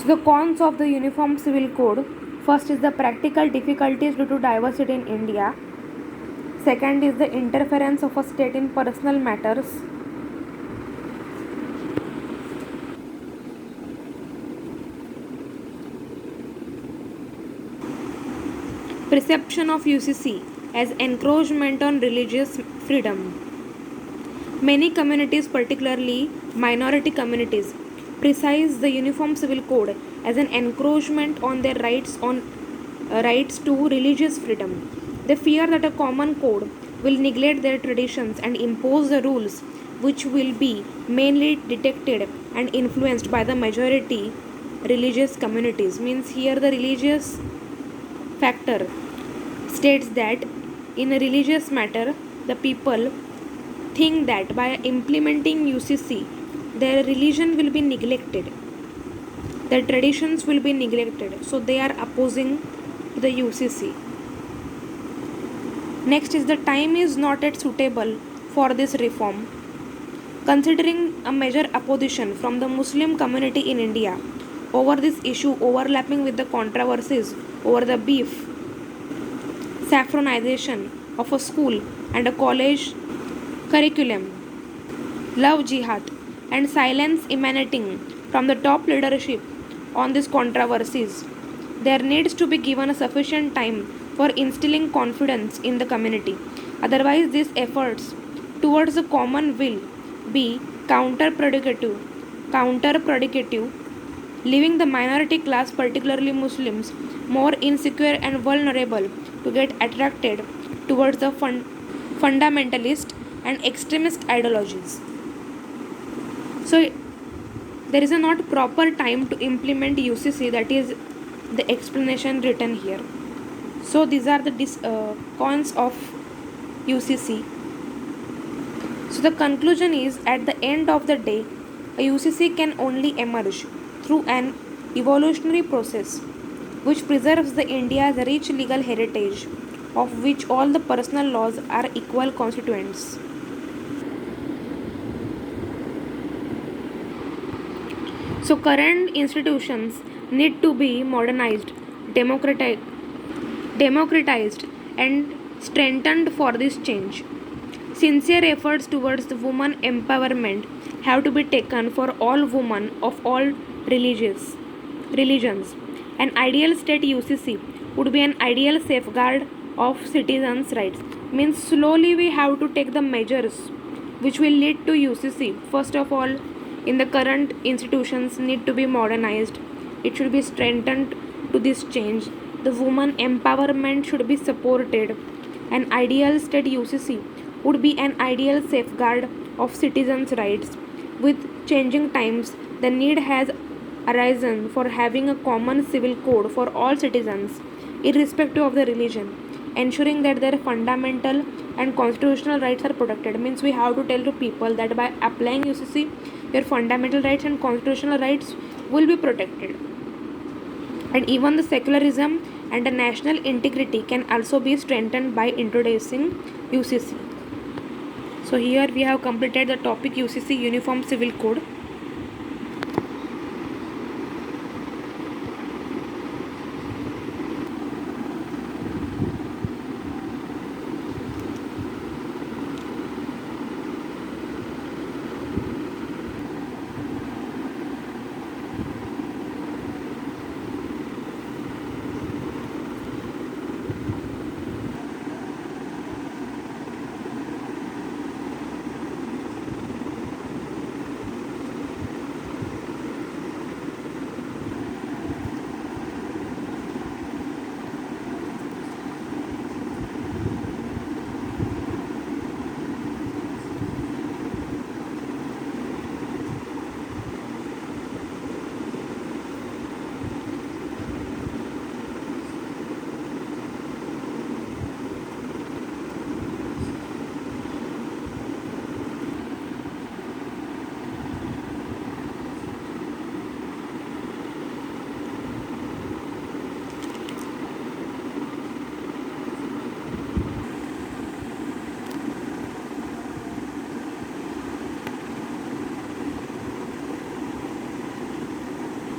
So the cons of the Uniform Civil Code. First is the practical difficulties due to diversity in India. Second is the interference of a state in personal matters. Perception of UCC as encroachment on religious freedom. Many communities, particularly minority communities, precise the Uniform Civil Code as an encroachment on their rights to religious freedom. They fear that a common code will neglect their traditions and impose the rules which will be mainly detected and influenced by the majority religious communities. Means here the religious factor states that in a religious matter the people think that by implementing UCC their religion will be neglected, their traditions will be neglected, so they are opposing the UCC. Next is the time is not yet suitable for this reform. Considering a major opposition from the Muslim community in India over this issue overlapping with the controversies over the beef saffronization of a school and a college curriculum, love jihad, and silence emanating from the top leadership on these controversies, there needs to be given a sufficient time for instilling confidence in the community. Otherwise, these efforts towards the common will be counterproductive, leaving the minority class, particularly Muslims, more insecure and vulnerable to get attracted towards the fundamentalist and extremist ideologies. So there is a not proper time to implement UCC, that is the explanation written here. So these are the cons of UCC. So the conclusion is, at the end of the day, a UCC can only emerge through an evolutionary process which preserves the India's rich legal heritage, of which all the personal laws are equal constituents. So current institutions need to be modernized, democratized and strengthened for this change. Sincere efforts towards the woman empowerment have to be taken for all women of all religions. An ideal state UCC would be an ideal safeguard of citizens' rights. Means slowly we have to take the measures which will lead to UCC. First of all, in the current institutions need to be modernized. It should be strengthened to this change. The woman empowerment should be supported. An ideal state UCC would be an ideal safeguard of citizens' rights. With changing times, the need has arisen for having a common civil code for all citizens, irrespective of the religion, ensuring that their fundamental and constitutional rights are protected. Means we have to tell to people that by applying UCC, your fundamental rights and constitutional rights will be protected. And even the secularism and the national integrity can also be strengthened by introducing UCC. So here we have completed the topic UCC, Uniform Civil Code.